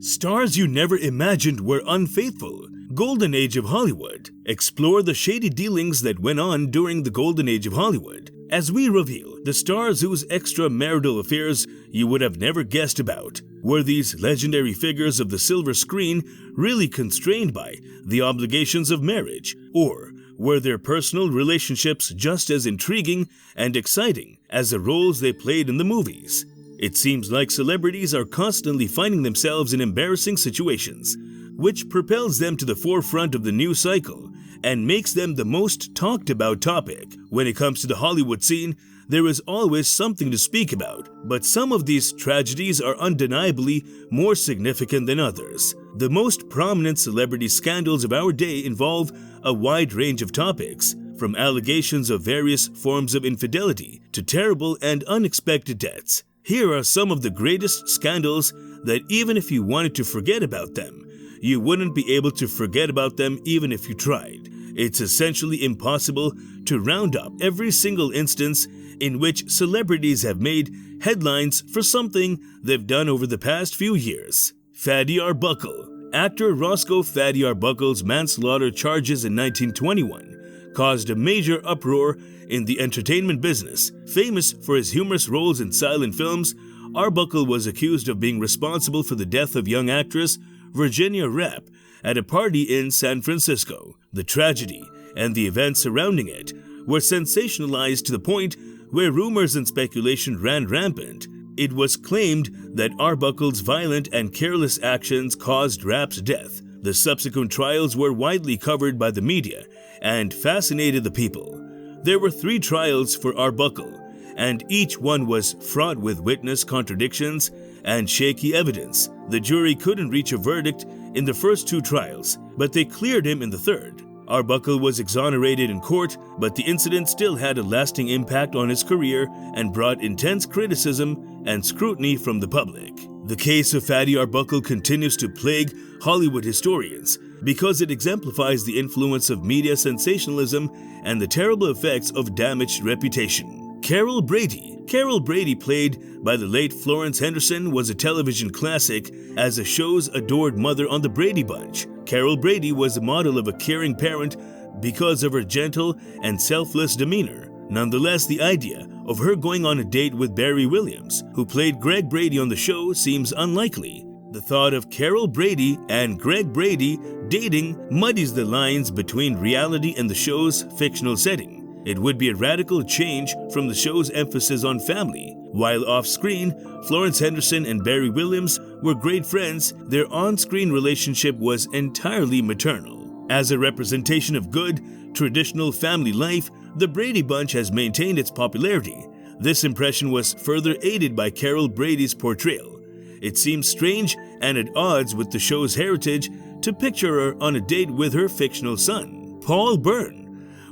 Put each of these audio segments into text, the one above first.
Stars you never imagined were unfaithful. Golden Age of Hollywood. Explore the shady dealings that went on during the Golden Age of Hollywood, as we reveal the stars whose extramarital affairs you would have never guessed about. Were these legendary figures of the silver screen really constrained by the obligations of marriage, or were their personal relationships just as intriguing and exciting as the roles they played in the movies? It seems like celebrities are constantly finding themselves in embarrassing situations, which propels them to the forefront of the news cycle and makes them the most talked about topic. When it comes to the Hollywood scene, there is always something to speak about, but some of these tragedies are undeniably more significant than others. The most prominent celebrity scandals of our day involve a wide range of topics, from allegations of various forms of infidelity to terrible and unexpected deaths. Here are some of the greatest scandals that even if you wanted to forget about them, you wouldn't be able to forget about them even if you tried. It's essentially impossible to round up every single instance in which celebrities have made headlines for something they've done over the past few years. Fatty Arbuckle. Actor Roscoe Fatty Arbuckle's manslaughter charges in 1921 caused a major uproar in the entertainment business. Famous for his humorous roles in silent films, Arbuckle was accused of being responsible for the death of young actress Virginia Rapp at a party in San Francisco. The tragedy and the events surrounding it were sensationalized to the point where rumors and speculation ran rampant. It was claimed that Arbuckle's violent and careless actions caused Rapp's death. The subsequent trials were widely covered by the media and fascinated the people. There were 3 trials for Arbuckle, and each one was fraught with witness contradictions and shaky evidence. The jury couldn't reach a verdict in the first 2 trials, but they cleared him in the third. Arbuckle was exonerated in court, but the incident still had a lasting impact on his career and brought intense criticism and scrutiny from the public. The case of Fatty Arbuckle continues to plague Hollywood historians because it exemplifies the influence of media sensationalism and the terrible effects of damaged reputation. Carol Brady. Carol Brady, played by the late Florence Henderson, was a television classic as the show's adored mother on The Brady Bunch. Carol Brady was a model of a caring parent because of her gentle and selfless demeanor. Nonetheless, the idea of her going on a date with Barry Williams, who played Greg Brady on the show, seems unlikely. The thought of Carol Brady and Greg Brady dating muddies the lines between reality and the show's fictional setting. It would be a radical change from the show's emphasis on family. While off-screen, Florence Henderson and Barry Williams were great friends, their on-screen relationship was entirely maternal. As a representation of good, traditional family life, the Brady Bunch has maintained its popularity. This impression was further aided by Carol Brady's portrayal. It seems strange and at odds with the show's heritage to picture her on a date with her fictional son, Paul Byrne.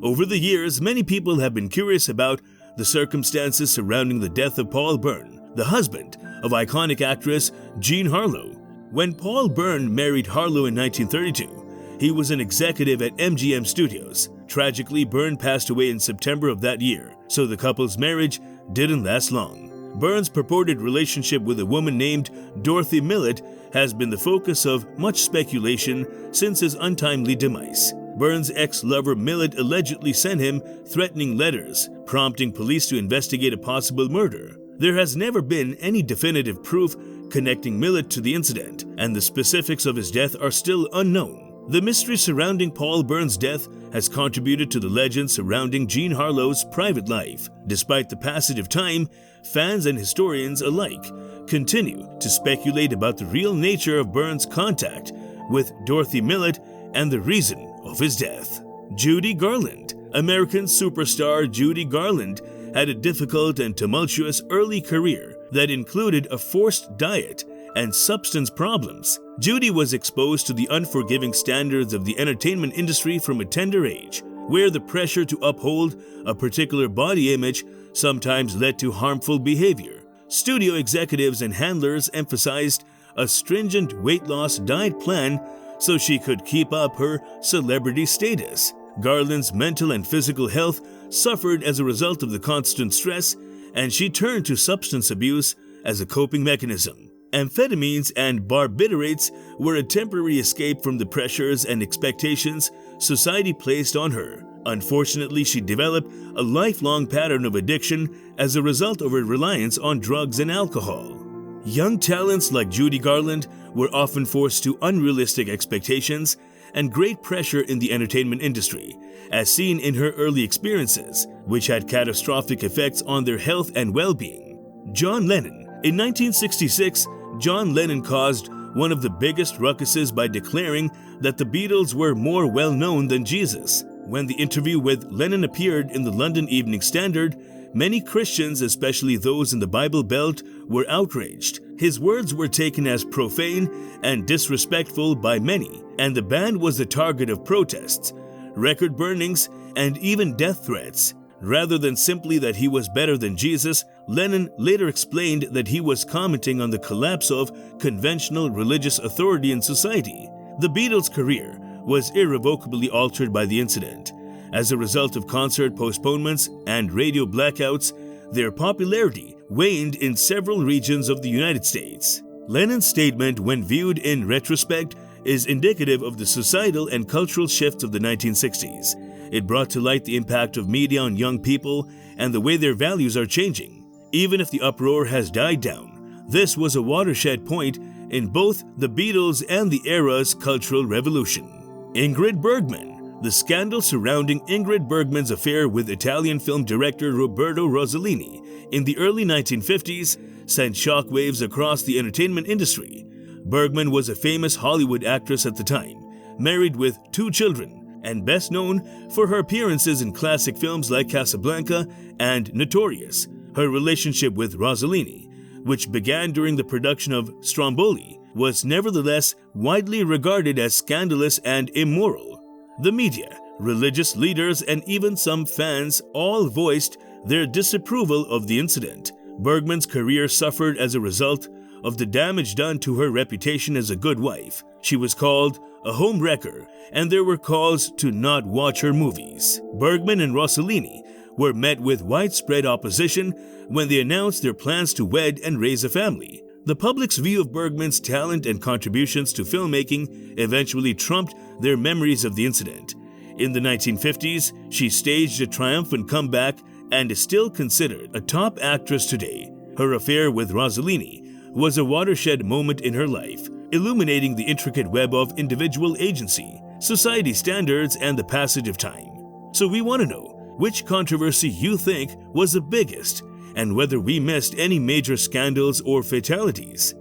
Over the years, many people have been curious about the circumstances surrounding the death of Paul Byrne, the husband of iconic actress Jean Harlow. When Paul Byrne married Harlow in 1932, he was an executive at MGM Studios. Tragically, Byrne passed away in September of that year, so the couple's marriage didn't last long. Byrne's purported relationship with a woman named Dorothy Millett has been the focus of much speculation since his untimely demise. Byrne's ex-lover Millett allegedly sent him threatening letters, prompting police to investigate a possible murder. There has never been any definitive proof connecting Millett to the incident, and the specifics of his death are still unknown. The mystery surrounding Paul Byrne's death has contributed to the legend surrounding Jean Harlow's private life. Despite the passage of time, fans and historians alike continue to speculate about the real nature of Byrne's contact with Dorothy Millett and the reason of his death. Judy Garland. American superstar Judy Garland had a difficult and tumultuous early career that included a forced diet and substance problems. Judy was exposed to the unforgiving standards of the entertainment industry from a tender age, where the pressure to uphold a particular body image sometimes led to harmful behavior. Studio executives and handlers emphasized a stringent weight loss diet plan so she could keep up her celebrity status. Garland's mental and physical health suffered as a result of the constant stress, and she turned to substance abuse as a coping mechanism. Amphetamines and barbiturates were a temporary escape from the pressures and expectations society placed on her. Unfortunately, she developed a lifelong pattern of addiction as a result of her reliance on drugs and alcohol. Young talents like Judy Garland were often forced to unrealistic expectations and great pressure in the entertainment industry, as seen in her early experiences, which had catastrophic effects on their health and well-being. John Lennon. In 1966, John Lennon caused one of the biggest ruckuses by declaring that the Beatles were more well-known than Jesus. When the interview with Lennon appeared in the London Evening Standard, many Christians, especially those in the Bible Belt, were outraged. His words were taken as profane and disrespectful by many, and the band was the target of protests, record burnings, and even death threats. Rather than simply that he was better than Jesus, Lennon later explained that he was commenting on the collapse of conventional religious authority in society. The Beatles' career was irrevocably altered by the incident. As a result of concert postponements and radio blackouts, their popularity waned in several regions of the United States. Lennon's statement, when viewed in retrospect, is indicative of the societal and cultural shifts of the 1960s. It brought to light the impact of media on young people and the way their values are changing. Even if the uproar has died down, this was a watershed point in both the Beatles and the era's cultural revolution. Ingrid Bergman. The scandal surrounding Ingrid Bergman's affair with Italian film director Roberto Rossellini in the early 1950s sent shockwaves across the entertainment industry. Bergman was a famous Hollywood actress at the time, married with 2 children, and best known for her appearances in classic films like Casablanca and Notorious. Her relationship with Rossellini, which began during the production of Stromboli, was nevertheless widely regarded as scandalous and immoral. The media, religious leaders, and even some fans all voiced their disapproval of the incident. Bergman's career suffered as a result of the damage done to her reputation as a good wife. She was called a home wrecker, and there were calls to not watch her movies. Bergman and Rossellini were met with widespread opposition when they announced their plans to wed and raise a family. The public's view of Bergman's talent and contributions to filmmaking eventually trumped their memories of the incident. In the 1950s, she staged a triumphant comeback and is still considered a top actress today. Her affair with Rossellini was a watershed moment in her life, illuminating the intricate web of individual agency, society standards, and the passage of time. So we want to know which controversy you think was the biggest, and whether we missed any major scandals or fatalities.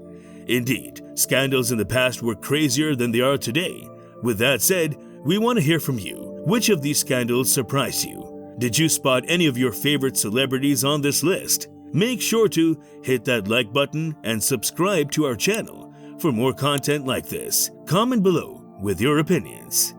Indeed, scandals in the past were crazier than they are today. With that said, we want to hear from you. Which of these scandals surprised you? Did you spot any of your favorite celebrities on this list? Make sure to hit that like button and subscribe to our channel for more content like this. Comment below with your opinions.